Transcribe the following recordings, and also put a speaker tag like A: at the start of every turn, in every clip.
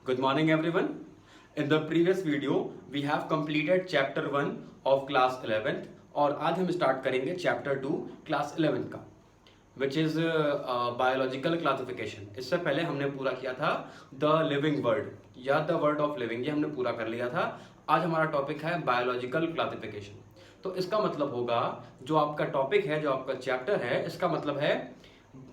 A: Good morning everyone. In the previous video we have completed chapter 1 of class 11th और आज हम start करेंगे chapter 2 class 11th का which is biological classification. इससे पहले हमने पूरा किया था द लिविंग वर्ड या द वर्ड ऑफ लिविंग, ये हमने पूरा कर लिया था। आज हमारा टॉपिक है बायोलॉजिकल क्लासिफिकेशन। तो इसका मतलब होगा जो आपका टॉपिक है, जो आपका चैप्टर है, इसका मतलब है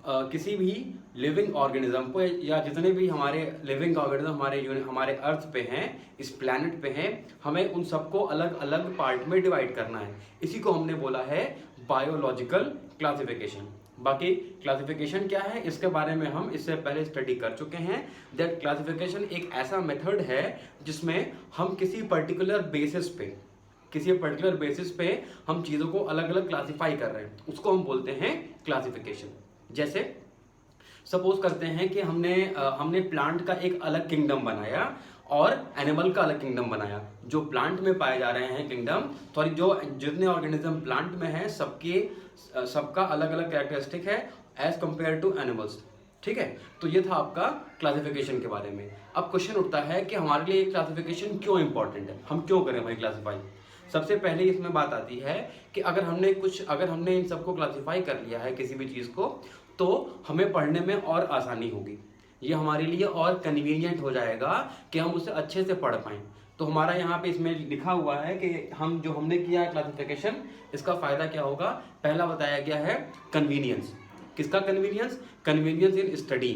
A: किसी भी लिविंग ऑर्गेनिज्म को या जितने भी हमारे लिविंग ऑर्गेनिज्म हमारे अर्थ पे हैं, इस प्लैनेट पे हैं, हमें उन सबको अलग अलग पार्ट में डिवाइड करना है। इसी को हमने बोला है बायोलॉजिकल क्लासिफिकेशन। बाकी क्लासिफिकेशन क्या है इसके बारे में हम इससे पहले स्टडी कर चुके हैं। दैट क्लासिफिकेशन एक ऐसा मेथड है जिसमें हम किसी पर्टिकुलर बेसिस पे हम चीज़ों को अलग अलग क्लासिफाई कर रहे हैं, उसको हम बोलते हैं क्लासिफिकेशन। जैसे सपोज करते हैं कि हमने प्लांट का एक अलग किंगडम बनाया और एनिमल का अलग किंगडम बनाया। जो प्लांट में पाए जा रहे हैं किंगडम, सॉरी जो जितने ऑर्गेनिज्म प्लांट में हैं सबका अलग अलग कैरेक्टरिस्टिक है एज कंपेयर टू एनिमल्स। ठीक है, तो ये था आपका क्लासिफिकेशन के बारे में। अब क्वेश्चन उठता है कि हमारे लिए क्लासिफिकेशन क्यों इंपॉर्टेंट है, हम क्यों करें भाई क्लासिफाई। सबसे पहले इसमें बात आती है कि अगर हमने इन सबको क्लासिफाई कर लिया है किसी भी चीज़ को, तो हमें पढ़ने में और आसानी होगी, ये हमारे लिए और कन्वीनियंट हो जाएगा कि हम उसे अच्छे से पढ़ पाएं। तो हमारा यहाँ पे इसमें लिखा हुआ है कि हमने किया है क्लासिफिकेशन, इसका फ़ायदा क्या होगा। पहला बताया गया है कन्वीनियंस। किसका कन्वीनियंस? कन्वीनियंस इन स्टडी,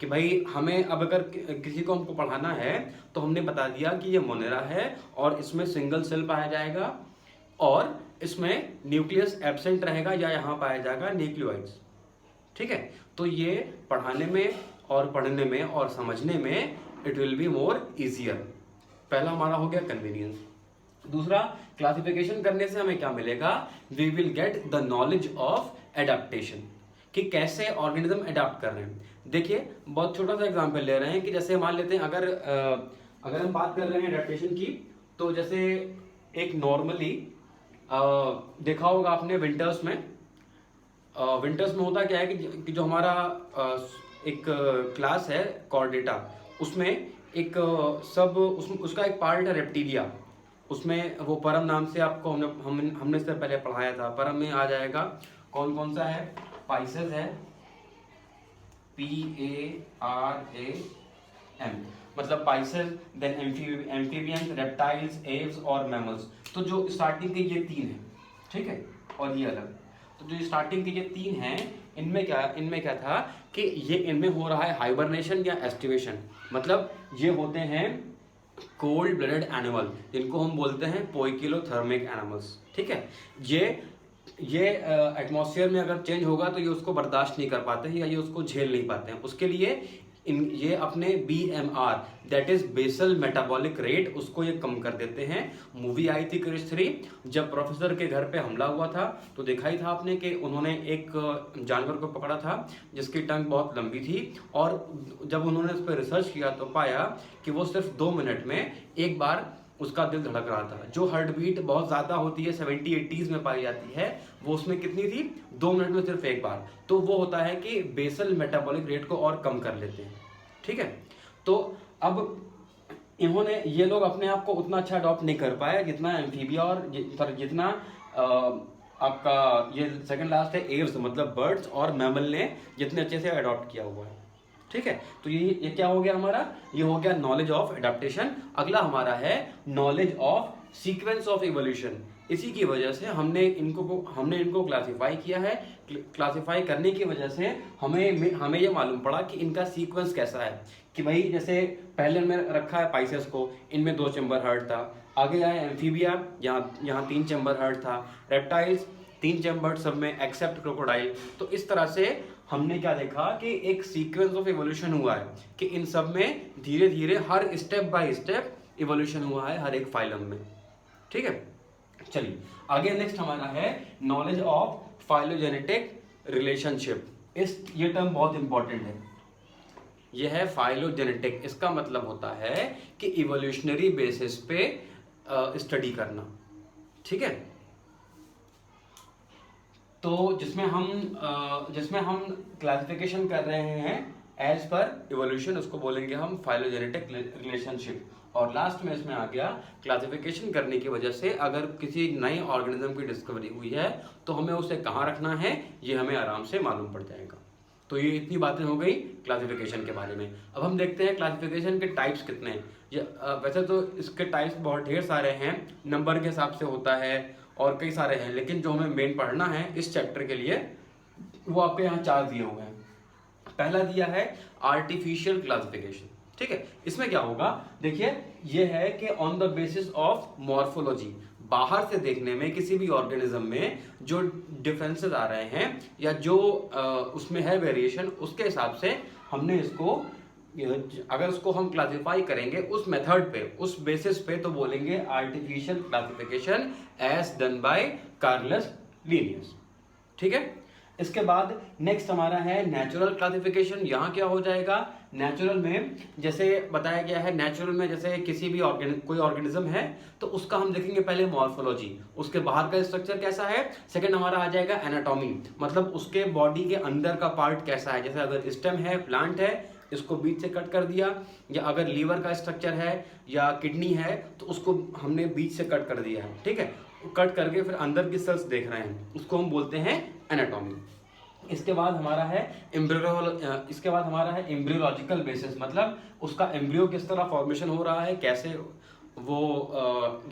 A: कि भाई हमें अब अगर किसी को हमको पढ़ाना है तो हमने बता दिया कि ये मोनेरा है और इसमें सिंगल सेल पाया जाएगा और इसमें न्यूक्लियस एब्सेंट रहेगा या यहाँ पाया जाएगा न्यूक्लियोइड्स। ठीक है, तो ये पढ़ाने में और पढ़ने में और समझने में it will be more easier. पहला हमारा हो गया कन्वीनियंस। दूसरा, क्लासिफिकेशन करने से हमें क्या मिलेगा, we will get the knowledge of adaptation, कि कैसे ऑर्गेनिज्म एडाप्ट कर रहे हैं। देखिए बहुत छोटा सा एग्जांपल ले रहे हैं कि जैसे मान लेते हैं अगर हम बात कर रहे हैं एडेप्टेशन की, तो जैसे एक नॉर्मली देखा होगा आपने विंटर्स में होता क्या है कि जो हमारा एक क्लास है कॉर्डेटा, उसमें एक उसका एक पार्ट है रेप्टिलिया। उसमें वो परम नाम से आपको हमने इससे पहले पढ़ाया था। परम में आ जाएगा कौन कौन सा है, पाइसेस है, PARAM, मतलब pisces, then amphibians, reptiles, aves और मैमल्स। तो जो स्टार्टिंग के ये तीन है, ठीक है, और ये अलग। तो जो स्टार्टिंग के ये तीन हैं, इनमें क्या था कि ये इनमें हो रहा है हाइबरनेशन या एस्टिवेशन। मतलब ये होते हैं कोल्ड ब्लडेड एनिमल, जिनको हम बोलते हैं पोइकिलोथर्मिक एनिमल्स। ठीक है, ये एटमॉस्फेयर में अगर चेंज होगा तो ये उसको बर्दाश्त नहीं कर पाते हैं या ये उसको झेल नहीं पाते हैं। उसके लिए ये अपने BMR that is basal metabolic rate, उसको ये कम कर देते हैं। मूवी आई थी क्रिस 3, जब प्रोफेसर के घर पे हमला हुआ था तो देखा ही था आपने कि उन्होंने एक जानवर को पकड़ा था जिसकी टंग बहुत लंबी थी, और जब उन्होंने उस पर रिसर्च किया तो पाया कि वो सिर्फ 2 मिनट में एक बार उसका दिल धड़क रहा था। जो हार्ट बीट बहुत ज़्यादा होती है 70-80s में पाई जाती है, वो उसमें कितनी थी, 2 मिनट में सिर्फ एक बार। तो वो होता है कि बेसल मेटाबॉलिक रेट को और कम कर लेते हैं। ठीक है, तो अब ये लोग अपने आप को उतना अच्छा अडॉप्ट नहीं कर पाए जितना एम्फीबिया और जितना आपका ये सेकंड लास्ट है एव्स, मतलब बर्ड्स और मैमल ने जितने अच्छे से अडॉप्ट किया हुआ है। ठीक है, तो ये क्या हो गया हमारा, ये हो गया नॉलेज ऑफ एडेप्टेशन। अगला हमारा है knowledge of sequence of evolution. इसी की वजह से हमने इनको क्लासिफाई किया है। क्लासिफाई करने की वजह से हमें ये मालूम पड़ा कि इनका सीक्वेंस कैसा है। कि भाई जैसे पहले में रखा है पाइसेस को, इनमें 2 चैम्बर हार्ट था। आगे आया एम्फीबिया, यहाँ 3 चैम्बर हार्ट था। रेप्टाइल्स 3 चैम्बर सब में एक्सेप्ट क्रोकोडाइल। तो इस तरह से हमने क्या देखा कि एक सीक्वेंस ऑफ इवोल्यूशन हुआ है कि इन सब में धीरे धीरे हर स्टेप बाय स्टेप इवोल्यूशन हुआ है हर एक फाइलम में। ठीक है, चलिए आगे नेक्स्ट हमारा है नॉलेज ऑफ फाइलोजेनेटिक रिलेशनशिप। ये टर्म बहुत इंपॉर्टेंट है। ये है फाइलोजेनेटिक, इसका मतलब होता है कि इवोल्यूशनरी बेसिस पे स्टडी करना। ठीक है, तो जिसमें हम क्लासिफिकेशन कर रहे हैं एज पर इवोल्यूशन उसको बोलेंगे हम फाइलोजेनेटिक रिलेशनशिप। और लास्ट में इसमें आ गया क्लासिफिकेशन करने की वजह से अगर किसी नए ऑर्गेनिज्म की डिस्कवरी हुई है तो हमें उसे कहाँ रखना है ये हमें आराम से मालूम पड़ जाएगा। तो ये इतनी बातें हो गई क्लासिफिकेशन के बारे में। अब हम देखते हैं क्लासिफिकेशन के टाइप्स कितने हैं। वैसे तो इसके टाइप्स बहुत ढेर सारे हैं, नंबर के हिसाब से होता है और कई सारे हैं, लेकिन जो हमें मेन पढ़ना है इस चैप्टर के लिए वो आपके यहाँ 4 दिए हुए हैं। पहला दिया है आर्टिफिशियल क्लासिफिकेशन। ठीक है, इसमें क्या होगा देखिए, ये है कि on the basis of morphology, बाहर से देखने में किसी भी ऑर्गेनिज्म में जो डिफरेंसेस आ रहे हैं या जो उसमें है वेरिएशन, उसके हिसाब से हमने इसको, अगर उसको हम क्लासिफाई करेंगे उस मेथड पे, उस बेसिस पे, तो बोलेंगे artificial classification as done by Carolus Linnaeus. ठीक है, इसके बाद नेक्स्ट हमारा है नेचुरल क्लासिफिकेशन। यहाँ क्या हो जाएगा, नेचुरल में जैसे बताया गया है, नेचुरल में जैसे किसी भी कोई ऑर्गेनिज्म है तो उसका हम देखेंगे पहले मॉर्फोलॉजी, उसके बाहर का स्ट्रक्चर कैसा है। सेकंड हमारा आ जाएगा एनाटॉमी, मतलब उसके बॉडी के अंदर का पार्ट कैसा है, जैसे अगर स्टेम है, प्लांट है, इसको बीच से कट कर दिया, या अगर लीवर का स्ट्रक्चर है या किडनी है तो उसको हमने बीच से कट कर दिया है। ठीक है, कट करके फिर अंदर की सेल्स देख रहे हैं, उसको हम बोलते हैं एनाटॉमी। इसके बाद हमारा है एम्ब्रियोलॉजिकल बेसिस, मतलब उसका एम्ब्रियो किस तरह फॉर्मेशन हो रहा है, कैसे वो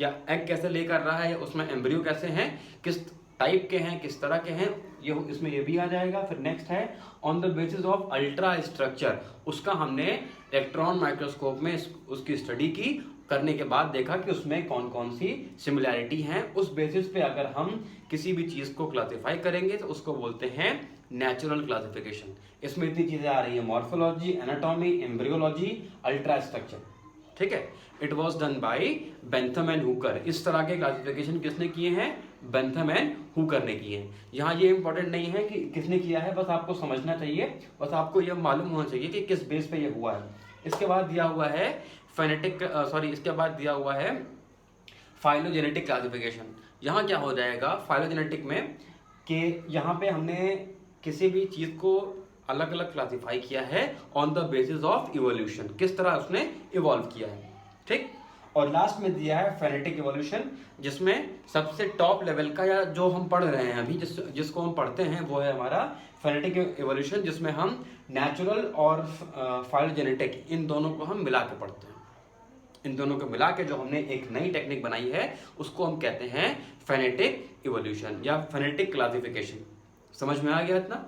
A: या एग कैसे ले कर रहा है, उसमें एम्ब्रियो कैसे हैं, किस टाइप के हैं, किस तरह के हैं, ये इसमें ये भी आ जाएगा। फिर नेक्स्ट है on the basis of ultra structure, उसका हमने इलेक्ट्रॉन माइक्रोस्कोप में उसकी स्टडी की, करने के बाद देखा कि उसमें कौन कौन सी सिमिलैरिटी हैं, उस बेसिस पे अगर हम किसी भी चीज को क्लासिफाई करेंगे तो उसको बोलते हैं नेचुरल क्लासिफिकेशन। इसमें इतनी चीजें आ रही है, morphology, anatomy, embryology, ultra structure. ठीक है, it was done by Bentham and Hooker. इस तरह के क्लासिफिकेशन किसने किए हैं, बेंथम एंड हुकर ने किए हैं। यहाँ ये इंपॉर्टेंट नहीं है कि किसने किया है, बस आपको समझना चाहिए, बस आपको यह मालूम होना चाहिए कि किस बेस पे ये हुआ है। इसके बाद दिया हुआ है इसके बाद दिया हुआ है फाइलोजेनेटिक क्लासिफिकेशन। यहाँ क्या हो जाएगा फाइलोजेनेटिक में कि यहाँ पे हमने किसी भी चीज को अलग अलग क्लासिफाई किया है on the basis of evolution, किस तरह उसने इवॉल्व किया है। ठीक, और लास्ट में दिया है फेनेटिक इवोल्यूशन, जिसमें सबसे टॉप लेवल का या जो हम पढ़ रहे हैं अभी, जिसको हम पढ़ते हैं वो है हमारा फेनेटिक इवोल्यूशन, जिसमें हम नेचुरल और फाइलोजेनेटिक इन दोनों को हम मिला के पढ़ते हैं। इन दोनों को मिला के जो हमने एक नई टेक्निक बनाई है उसको हम कहते हैं फेनेटिक इवोल्यूशन या फेनेटिक क्लासिफिकेशन। समझ में आ गया इतना?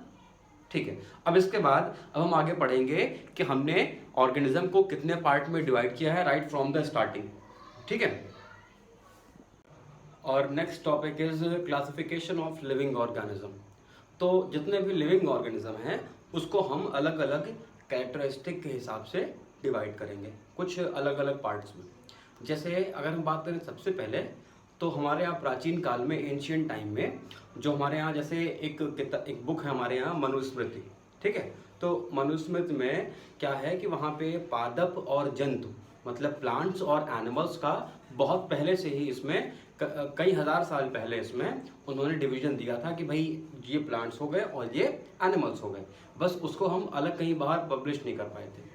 A: ठीक है, अब इसके बाद अब हम आगे पढ़ेंगे कि हमने ऑर्गेनिज्म को कितने पार्ट में डिवाइड किया है राइट फ्रॉम द स्टार्टिंग। ठीक है, और next topic is classification of living organism. तो जितने भी लिविंग ऑर्गेनिज्म हैं उसको हम अलग अलग कैरेक्टरिस्टिक के हिसाब से डिवाइड करेंगे, कुछ अलग अलग पार्ट्स में। जैसे अगर हम बात करें सबसे पहले, तो हमारे यहाँ प्राचीन काल में, एंशियंट टाइम में, जो हमारे यहाँ जैसे एक बुक है हमारे यहाँ मनुस्मृति। ठीक है, तो मनुस्मृति में क्या है कि वहाँ पे पादप और जंतु, मतलब प्लांट्स और एनिमल्स का बहुत पहले से ही इसमें कई हजार साल पहले इसमें उन्होंने डिवीजन दिया था कि भाई ये प्लांट्स हो गए और ये एनिमल्स हो गए। बस उसको हम अलग कहीं बाहर पब्लिश नहीं कर पाए थे।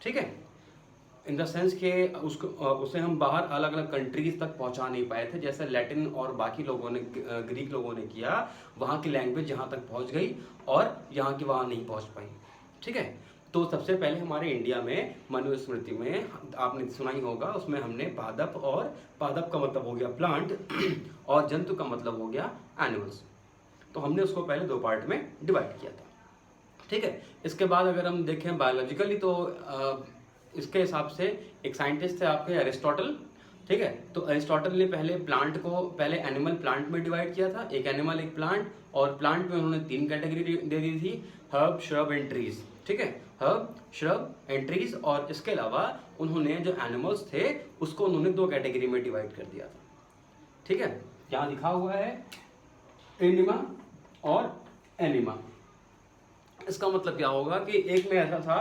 A: ठीक है, इन द सेंस के उसे हम बाहर अलग अलग कंट्रीज तक पहुंचा नहीं पाए थे, जैसे लैटिन और बाकी लोगों ने, ग्रीक लोगों ने किया। वहाँ की लैंग्वेज यहाँ तक पहुँच गई और यहाँ की वहाँ नहीं पहुँच पाई। ठीक है, तो सबसे पहले हमारे इंडिया में मनुस्मृति में आपने सुना ही होगा, उसमें हमने पादप, और पादप का मतलब हो गया प्लांट और जंतु का मतलब हो गया एनिमल्स। तो हमने उसको पहले 2 पार्ट में डिवाइड किया था। ठीक है, इसके बाद अगर हम देखें बायोलॉजिकली, तो इसके हिसाब से एक साइंटिस्ट थे आपके अरिस्टोटल। ठीक है, तो अरिस्टोटल ने पहले एनिमल प्लांट में डिवाइड किया था, एक एनिमल एक प्लांट, और प्लांट में उन्होंने 3 कैटेगरी दे दी थी, हर्ब, श्रब एंड ट्रीज। ठीक है, हर्ब, श्रब एंड ट्रीज, और इसके अलावा उन्होंने जो एनिमल्स थे उसको उन्होंने 2 कैटेगरी में डिवाइड कर दिया था। ठीक है, यहाँ लिखा हुआ है एनिमा और एनिमा। इसका मतलब क्या होगा कि एक में ऐसा था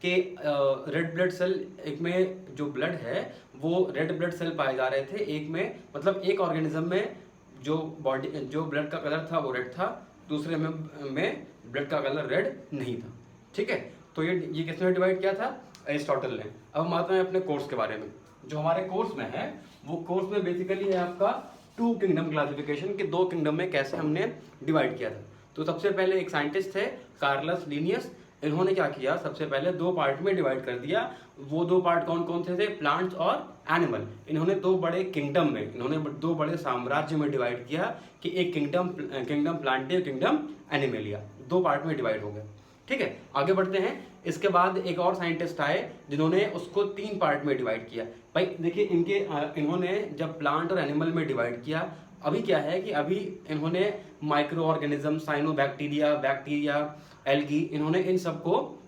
A: कि रेड ब्लड सेल, एक में जो ब्लड है वो रेड ब्लड सेल पाए जा रहे थे, एक में, मतलब एक ऑर्गेनिज्म में जो ब्लड का कलर था वो रेड था, दूसरे में ब्लड का कलर रेड नहीं था। ठीक है, तो ये किसने डिवाइड किया था? एरिस्टोटल ने। अब हम आते हैं अपने कोर्स के बारे में। जो हमारे कोर्स में है वो कोर्स में बेसिकली है आपका 2 किंगडम क्लासिफिकेशन के 2 किंगडम में कैसे हमने डिवाइड किया था। तो सबसे पहले एक साइंटिस्ट थे कार्लस लिनियस, इन्होंने क्या किया, सबसे पहले 2 पार्ट में डिवाइड कर दिया। वो 2 पार्ट कौन कौन से थे? प्लांट्स और एनिमल। इन्होंने 2 बड़े किंगडम में, इन्होंने 2 बड़े साम्राज्य में डिवाइड किया कि एक किंगडम प्लांटे और किंगडम एनिमेलिया, 2 पार्ट में डिवाइड हो गए। ठीक है, आगे बढ़ते हैं। इसके बाद एक और साइंटिस्ट आए जिन्होंने उसको 3 पार्ट में डिवाइड किया। भाई देखिए इन्होंने जब प्लांट और एनिमल में डिवाइड किया, अभी क्या है कि अभी इन्होंने micro organism, cyanobacteria, bacteria, algae, इन्होंने इन सबको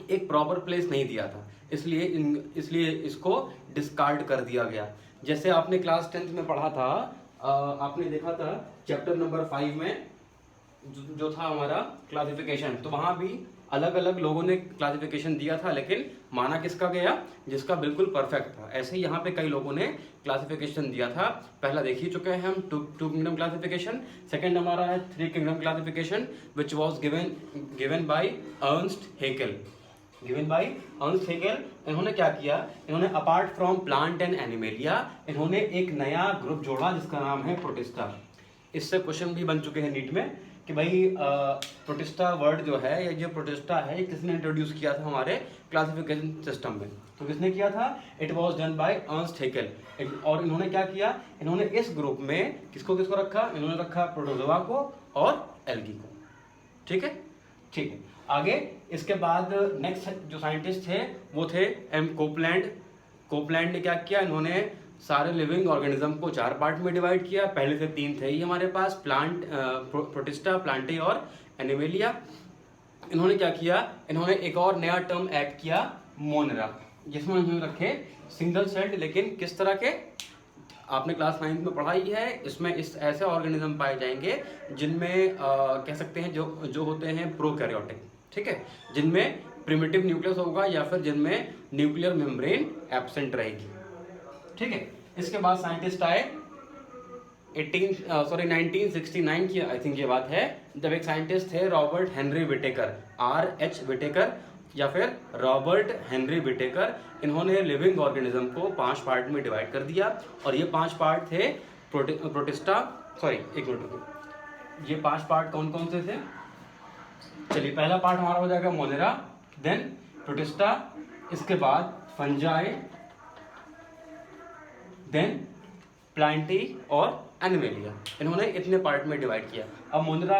A: एक प्रॉपर प्लेस नहीं दिया था, इसलिए इसको डिस्कार्ड कर दिया गया। जैसे आपने क्लास 10th में पढ़ा था, आपने देखा था चैप्टर नंबर 5 में जो था हमारा क्लासिफिकेशन, तो वहां भी अलग अलग लोगों ने क्लासिफिकेशन दिया था, लेकिन माना किसका गया? जिसका बिल्कुल परफेक्ट था। ऐसे ही यहाँ पे कई लोगों ने क्लासिफिकेशन दिया था। पहला देख ही चुके हैं हम 2 किंगडम क्लासिफिकेशन। सेकंड हमारा है 3 kingdom classification which was given by Ernst Haeckel. इन्होंने क्या किया? इन्होंने apart from plant and animalia इन्होंने एक नया ग्रुप जोड़ा जिसका नाम है प्रोटिस्टा। इससे क्वेश्चन भी बन चुके हैं नीट में कि भाई प्रोटिस्टा वर्ड जो है, ये जो प्रोटिस्टा है, किसने इंट्रोड्यूस किया था हमारे क्लासिफिकेशन सिस्टम में? तो किसने किया था? It was done by Ernst Haeckel. और इन्होंने क्या किया? इन्होंने इस ग्रुप में किसको रखा? इन्होंने रखा प्रोटोजोआ को और एल्गी को। ठीक है। आगे इसके बाद नेक्स्ट जो साइंटिस्ट थे वो थे एम कोपलैंड ने क्या किया? इन्होंने सारे लिविंग ऑर्गेनिज्म को 4 पार्ट में डिवाइड किया। पहले से 3 थे ही हमारे पास, प्रोटिस्टा, प्लांटे और एनिमेलिया। इन्होंने क्या किया? इन्होंने एक और नया टर्म ऐड किया, मोनेरा, जिसमें इन्होंने रखे सिंगल सेल्ड, लेकिन किस तरह के? आपने क्लास 9 में पढ़ाई है। इसमें ऐसे ऑर्गेनिज्म पाए जाएंगे जिनमें कह सकते हैं जो होते हैं प्रोकैरियोटिक। ठीक है, जिनमें प्रिमिटिव न्यूक्लियस होगा या फिर जिनमें न्यूक्लियर मेम्ब्रेन एब्सेंट रहेगी। ठीक है, इसके बाद साइंटिस्ट आए 1969 की आई थिंक ये बात है, जब एक साइंटिस्ट थे Robert Henry Whittaker, R.H. Whittaker या फिर रॉबर्ट हेनरी विटेकर। इन्होंने लिविंग ऑर्गेनिज्म को 5 पार्ट में डिवाइड कर दिया और ये 5 पार्ट थे प्रोटिस्टा। ये 5 पार्ट कौन कौन से थे? चलिए, पहला पार्ट हमारा हो जाएगा मोनेरा, देन प्रोटिस्टा, इसके बाद फंजाई, देन प्लांटी और एनिमेलिया। इन्होंने इतने पार्ट में डिवाइड किया। अब मोनेरा,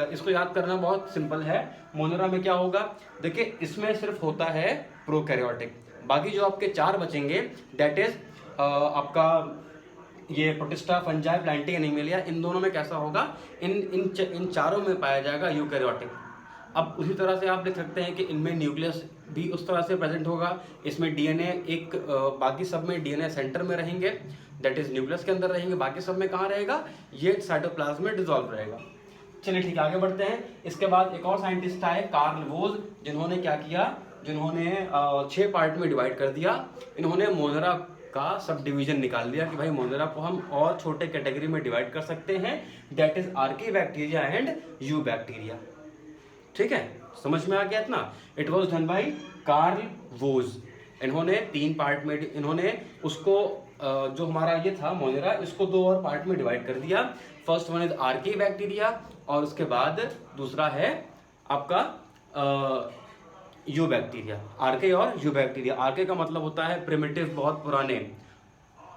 A: इसको याद करना बहुत सिंपल है। मोनेरा में क्या होगा? देखिए, इसमें सिर्फ होता है प्रोकैरियोटिक, बाकी जो आपके 4 बचेंगे दैट इज आपका ये प्रोटिस्टा, फंजाई, प्लांटी, एनिमेलिया, इन दोनों में कैसा होगा? इन चारों में पाया जाएगा यूकैरियोटिक। अब उसी तरह से आप देख सकते हैं कि इनमें न्यूक्लियस भी उस तरह से प्रेजेंट होगा। इसमें डीएनए बाकी सब में डीएनए सेंटर में रहेंगे, दैट इज न्यूक्लियस के अंदर रहेंगे। बाकी सब में कहाँ रहेगा? ये साइटोप्लाज्म में डिसॉल्व रहेगा। चलिए ठीक है, आगे बढ़ते हैं। इसके बाद एक और साइंटिस्ट आए, कार्ल वोज, जिन्होंने क्या किया? जिन्होंने 6 पार्ट में डिवाइड कर दिया। इन्होंने मोनेरा का सब डिवीजन निकाल दिया कि भाई मोनेरा को हम और छोटे कैटेगरी में डिवाइड कर सकते हैं, that is archaebacteria and eubacteria. ठीक है, समझ में आ गया इतना? It was done by Carl Woese. इन्होंने 3 पार्ट में, इन्होंने उसको जो हमारा ये था मोनेरा, इसको 2 और पार्ट में डिवाइड कर दिया। फर्स्ट वन इज आर्कीबैक्टीरिया और उसके बाद दूसरा है आपका यू बैक्टीरिया। आर्के और यू बैक्टीरिया। आर्के का मतलब होता है प्रिमिटिव, बहुत पुराने,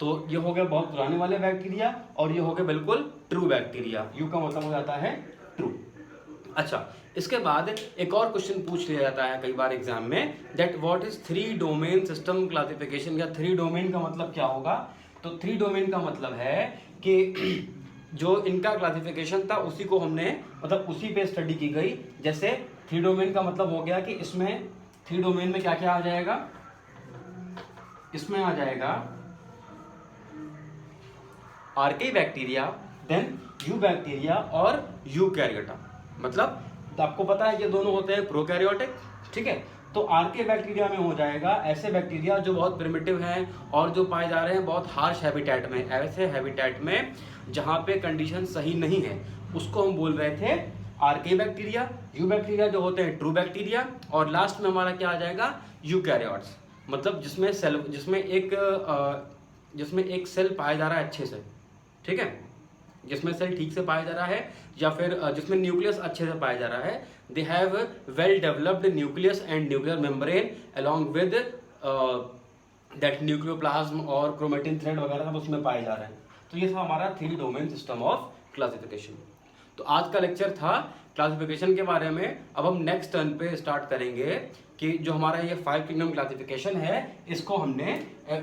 A: तो ये हो गया बहुत पुराने वाले बैक्टीरिया, और ये हो गया बिल्कुल ट्रू बैक्टीरिया। यू का मतलब हो जाता है ट्रू। अच्छा, इसके बाद एक और क्वेश्चन पूछ लिया जाता है कई बार एग्जाम में, that what is 3 domain system classification, या 3 डोमेन का मतलब क्या होगा? तो 3 डोमेन का मतलब है कि जो इनका क्लासिफिकेशन था उसी को हमने, मतलब उसी पे स्टडी की गई। जैसे 3 डोमेन का मतलब हो गया कि इसमें 3 डोमेन में क्या क्या आ जाएगा? इसमें आ जाएगा आर्के बैक्टीरिया, देन यू बैक्टीरिया और यूकैरियोटा। मतलब आपको पता है ये दोनों होते हैं प्रोकैरियोटिक। ठीक है, तो आर्के बैक्टीरिया में हो जाएगा ऐसे बैक्टीरिया जो बहुत प्रिमिटिव हैं और जो पाए जा रहे हैं बहुत हार्श हैबिटेट में, ऐसे हैबिटेट में जहाँ पे कंडीशन सही नहीं है, उसको हम बोल रहे थे आर्के बैक्टीरिया, यू बैक्टीरिया जो होते हैं ट्रू बैक्टीरिया, और लास्ट में हमारा क्या आ जाएगा यूकैरियोट्स, मतलब जिसमें एक सेल पाया जा रहा है अच्छे से, ठीक है, जिसमें सेल ठीक से पाया जा रहा है या फिर जिसमें न्यूक्लियस अच्छे से पाया जा रहा है, they have well developed nucleus and nuclear membrane along with that nucleoplasm और क्रोमेटिन थ्रेड वगैरह सब उसमें पाए जा रहे हैं। तो ये था हमारा 3 डोमेन सिस्टम ऑफ क्लासिफिकेशन। तो आज का लेक्चर था क्लासिफिकेशन के बारे में। अब हम नेक्स्ट टर्न पे स्टार्ट करेंगे कि जो हमारा ये 5 किंगडम क्लासिफिकेशन है इसको हमने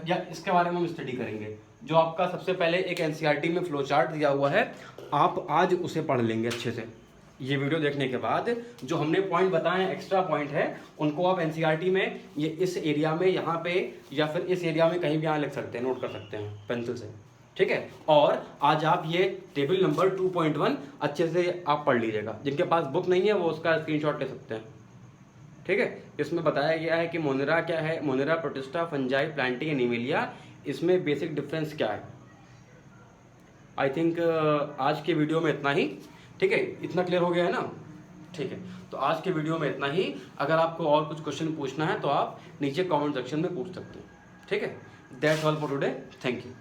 A: या इसके बारे में हम स्टडी करेंगे। जो आपका सबसे पहले एक एनसीईआरटी में फ्लो चार्ट दिया हुआ है, आप आज उसे पढ़ लेंगे अच्छे से। ये वीडियो देखने के बाद जो हमने पॉइंट बताए हैं, एक्स्ट्रा पॉइंट है, उनको आप एनसीईआरटी में ये इस एरिया में यहाँ पे या फिर इस एरिया में कहीं भी यहाँ लिख सकते हैं, नोट कर सकते हैं पेंसिल से, ठीक है। और आज आप ये टेबल नंबर 2.1 अच्छे से आप पढ़ लीजिएगा। जिनके पास बुक नहीं है वो उसका स्क्रीनशॉट ले सकते हैं, ठीक है। इसमें बताया गया है कि मोनेरा क्या है, मोनेरा, प्रोटिस्टा, फंजाई, प्लांटी, एनीमेलिया, इसमें बेसिक डिफरेंस क्या है। आई थिंक आज के वीडियो में इतना ही, ठीक है। इतना क्लियर हो गया है ना, ठीक है। तो आज के वीडियो में इतना ही। अगर आपको और कुछ क्वेश्चन पूछना है तो आप नीचे कमेंट सेक्शन में पूछ सकते हैं, ठीक है। That's all for today, thank you.